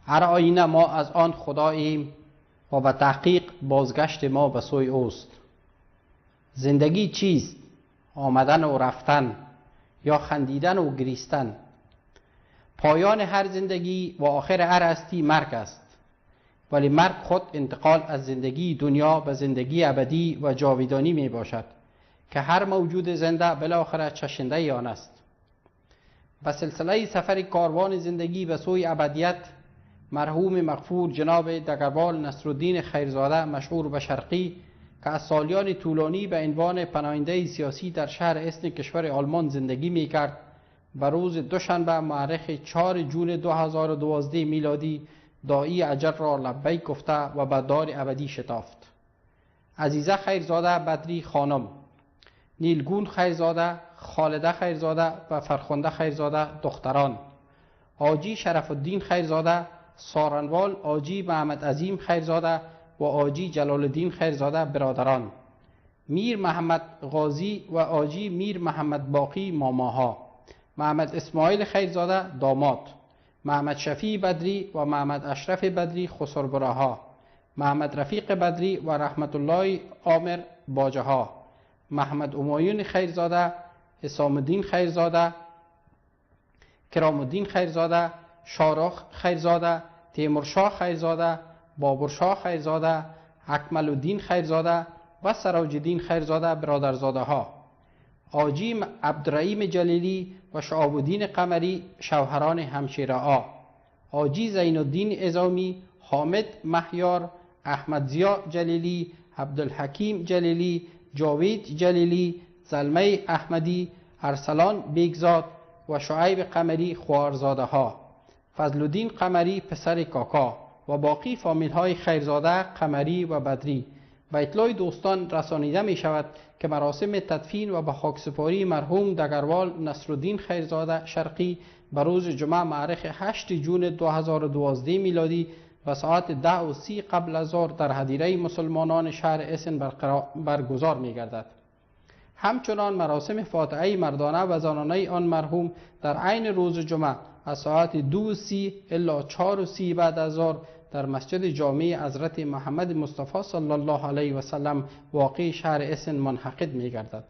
هر آینه ما از آن خداییم و به تحقیق بازگشت ما به سوی اوست. زندگی چیست؟ آمدن و رفتن یا خندیدن و گریستن؟ پایان هر زندگی و آخر هر هستی مرگ است، ولی مرگ خود انتقال از زندگی دنیا به زندگی ابدی و جاودانی می باشد که هر موجود زنده بالاخره چشنده آن است. به سلسله سفر کاروان زندگی به سوی ابدیت، مرحوم مغفور جناب دگربال نصرالدین خیرزاده مشهور به شرقی که از سالیان طولانی به عنوان پناهنده سیاسی در شهر اسن کشور آلمان زندگی می کرد، به روز دوشنبه مورخ 4 جون 2012 میلادی داعی اجل را لبیک گفته و به دار ابدی شتافت. عزیزه خیرزاده بدری خانم، نیلگون خیرزاده، خالده خیرزاده و فرخنده خیرزاده دختران، حاجی شرف الدین خیرزاده، سارنوال حاجی محمد عظیم خیرزاده و حاجی جلال الدین خیرزاده برادران، میر محمد غازی و حاجی میر محمد باقی ماماها، محمد اسماعیل خیرزاده داماد، محمد شفیع بدری و محمد اشرف بدری خسربراها، محمد رفیق بدری و رحمت الله عامر باجها، محمد همایون خیرزاده، حسام الدین خیرزاده، کرام الدین خیرزاده، شارخ خیرزاده، تیمورشاه خیرزاده، بابرشاه خیرزاده، اکمل الدین خیرزاده و سراج الدین خیرزاده برادرزاده ها، حاجی عبدالرحیم جلیلی و شهاب الدین قمری شوهران همشیره ها، حاجی زین الدین ازامی، حامد مهیار، احمد ضیا جلیلی، عبدالحکیم جلیلی، جاوید جلیلی، زلمه احمدی، ارسلان بیگزاد و شعیب قمری خواهرزاده ها، فضل الدین قمری پسر کاکا و باقی فامیل های خیرزاده، قمری و بدری. به اطلاع دوستان رسانیده می شود که مراسم تدفین و به خاکسپاری مرحوم دگربال نصرالدین خیرزاده شرقی به روز جمعه مورخ 8 جون 2012 میلادی و ساعت 10:30 قبل از ظهر در هدیره مسلمانان شهر اسن برگزار می گردد. همچنان مراسم فاتحه مردانه و زنانه آن مرحوم در عین روز جمعه از ساعت 2:30 الی 4:30 بعد از ظهر در مسجد جامع حضرت محمد مصطفی صلی الله علیه و سلم واقع شهر اسن منعقد می گردد.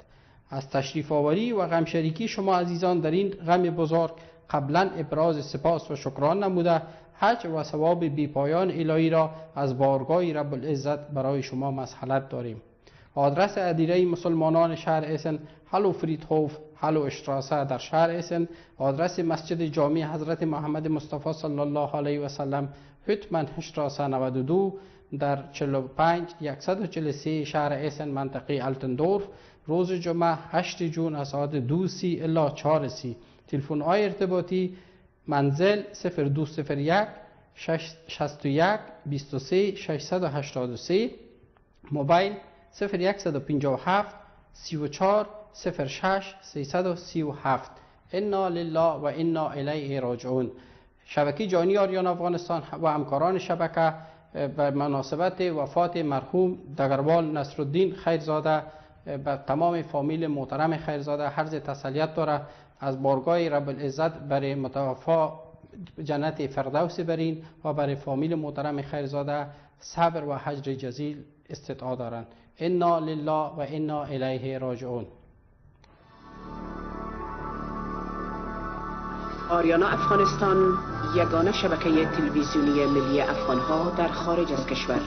از تشریف آوری و غم شریکی شما عزیزان در این غم بزرگ قبلا ابراز سپاس و شکران نموده، حج و ثواب بی پایان الهی را از بارگاه رب العزت برای شما مسئلت داریم. آدرس هدیره مسلمانان شهر اسن هلو فریدهوف هلو اشتراسه در شهر اسن، آدرس مسجد جامع حضرت محمد مصطفی صلی الله علیه و سلم هتمن اشتراسه 92 در 45143 شهر اسن منطقه التندورف، روز جمعه 8 جون از ساعت 2:30 الی 4:30. تلفن های ارتباطی منزل 0201 61 23 683، موبایل 0157 34 06 337. انا لله و انا الیه راجعون. شبکه جهانی آریان افغانستان و همکاران شبکه به مناسبت وفات مرحوم دگربال نصرالدین خیرزاده به تمام فامیل محترم خیرزاده عرض تسلیت داره. از بارگاه رب العزت برای متوفا جنت فردوس برین و برای فامیل محترم خیرزاده صبر و حجر جزیل استدعا دارند. انا لله و انا الیه راجعون. آریانا افغانستان یگانه شبکه تلویزیونی ملی افغانها در خارج از کشور